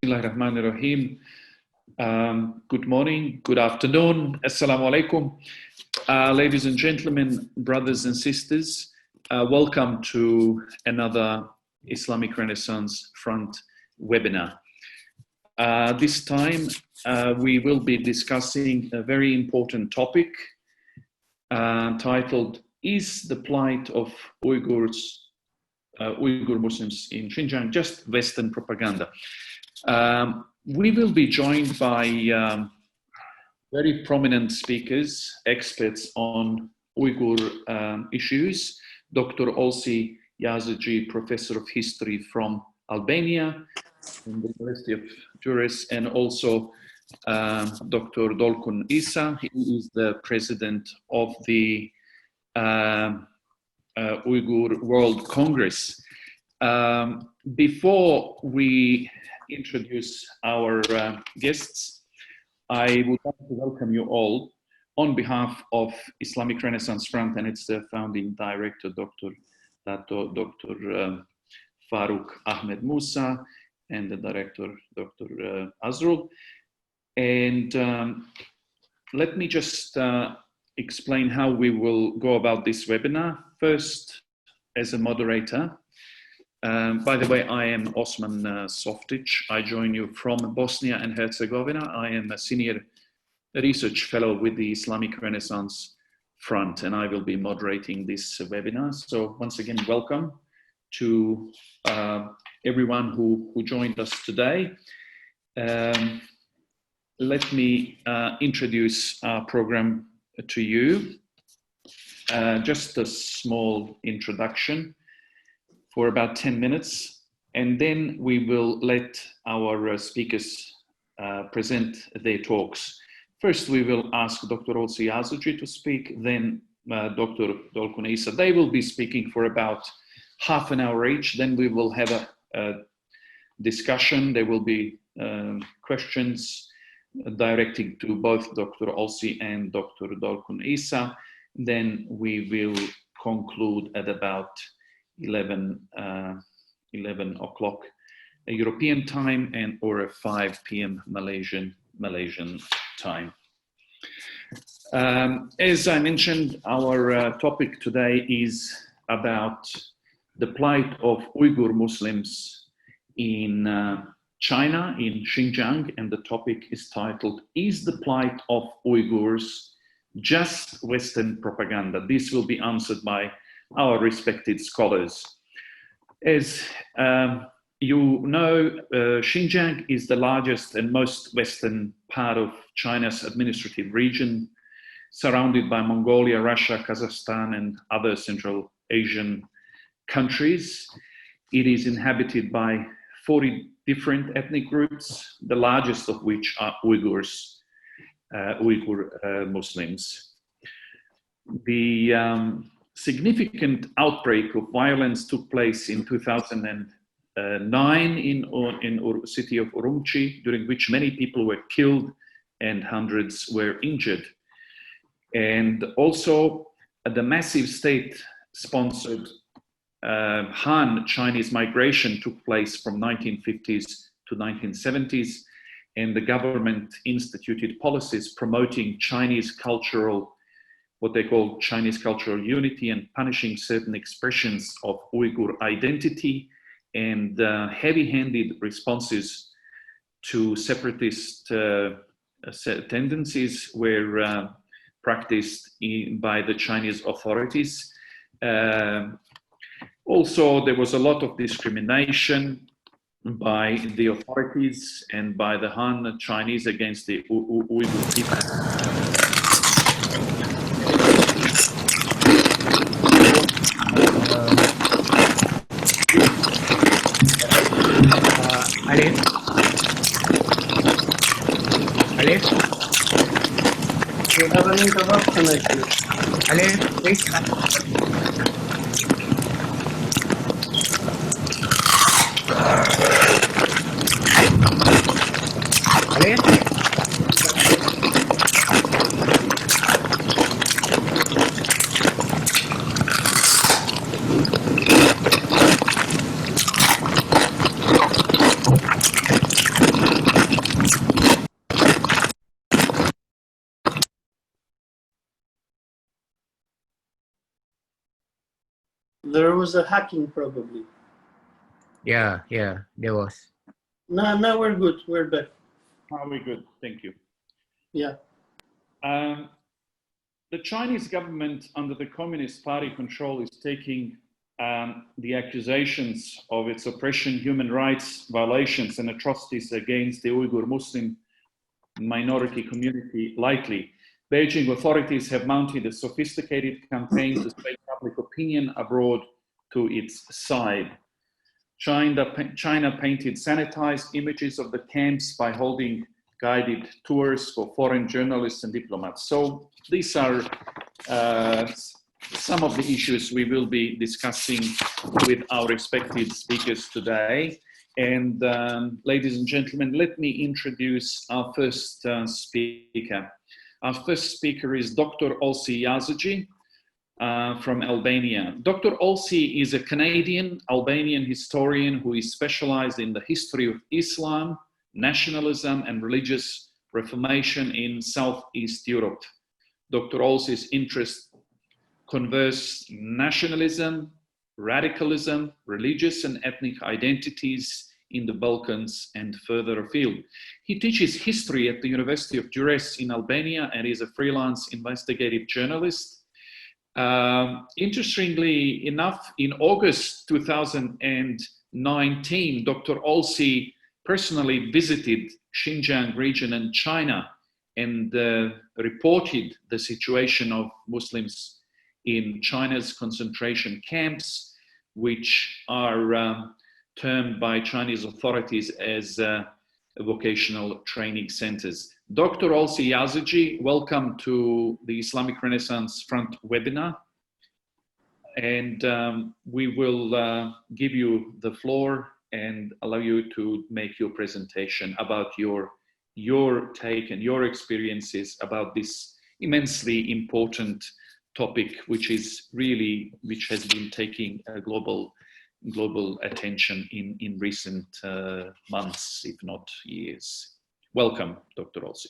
Bismillahirrahmanirrahim. Good morning, good afternoon. Assalamu alaikum. Ladies and gentlemen, brothers and sisters, welcome to another Islamic Renaissance Front webinar. This time we will be discussing a very important topic titled, Is the plight of Uyghur Muslims in Xinjiang just Western propaganda? We will be joined by very prominent speakers, experts on Uyghur issues. Dr. Olsi Yazıcı, Professor of History from Albania, from the University of Uighurs, and also Dr. Dolkun Isa. He is the president of the Uyghur World Congress. Before we introduce our guests, I would like to welcome you all on behalf of Islamic Renaissance Front and its founding director, Dr. Farooq Ahmed Musa, and the director, Dr. Azrul. And let me just explain how we will go about this webinar. First, as a moderator, by the way, I am Osman Softic. I join you from Bosnia and Herzegovina. I am a senior research fellow with the Islamic Renaissance Front, and I will be moderating this webinar. So once again, welcome to everyone who joined us today. Let me introduce our program to you. Just a small introduction for about 10 minutes, and then we will let our speakers present their talks. First, we will ask Dr. Olsi Yazıcı to speak, then Dr. Dolkun Isa. They will be speaking for about half an hour each. Then we will have a discussion. There will be questions directed to both Dr. Olsi and Dr. Dolkun Isa. Then we will conclude at about 11 o'clock European time and or 5 p.m. Malaysian time. As I mentioned, our topic today is about the plight of Uyghur Muslims in China, in Xinjiang, and the topic is titled, Is the plight of Uyghurs just Western propaganda? This will be answered by our respected scholars. As you know, Xinjiang is the largest and most western part of China's administrative region, surrounded by Mongolia, Russia, Kazakhstan, and other Central Asian countries. It is inhabited by 40 different ethnic groups, the largest of which are Uyghur Muslims. The significant outbreak of violence took place in 2009 in the city of Urumqi, during which many people were killed and hundreds were injured. And also the massive state-sponsored Han Chinese migration took place from 1950s to 1970s, and the government instituted policies promoting Chinese cultural, what they call Chinese cultural unity, and punishing certain expressions of Uyghur identity, and heavy-handed responses to separatist tendencies were practiced by the Chinese authorities. Also, there was a lot of discrimination by the authorities and by the Han Chinese against the Uyghur people. Alif? You have an interruption, I think. Alif, please. Alif? There was a hacking probably. Yeah, there was. Now we're good. We're back. We're good. Thank you. Yeah. The Chinese government under the Communist Party control is taking the accusations of its oppression, human rights violations and atrocities against the Uyghur Muslim minority community lightly. Beijing authorities have mounted a sophisticated campaign to sway public opinion abroad to its side. China painted sanitized images of the camps by holding guided tours for foreign journalists and diplomats. So these are some of the issues we will be discussing with our respected speakers today. And ladies and gentlemen, let me introduce our first speaker. Our first speaker is Dr. Olsi Yazıcı from Albania. Dr. Olsi is a Canadian-Albanian historian who is specialized in the history of Islam, nationalism and religious reformation in Southeast Europe. Dr. Olsi's interests converse nationalism, radicalism, religious and ethnic identities in the Balkans and further afield. He teaches history at the University of Durrës in Albania and is a freelance investigative journalist. Interestingly enough, in August 2019, Dr. Olsi personally visited Xinjiang region in China and reported the situation of Muslims in China's concentration camps, which are termed by Chinese authorities as vocational training centers. Dr. Olsi Yazıcı, welcome to the Islamic Renaissance Front webinar. And we will give you the floor and allow you to make your presentation about your take and your experiences about this immensely important topic, which has been taking a global attention in recent months, if not years. Welcome, Dr. Olsi.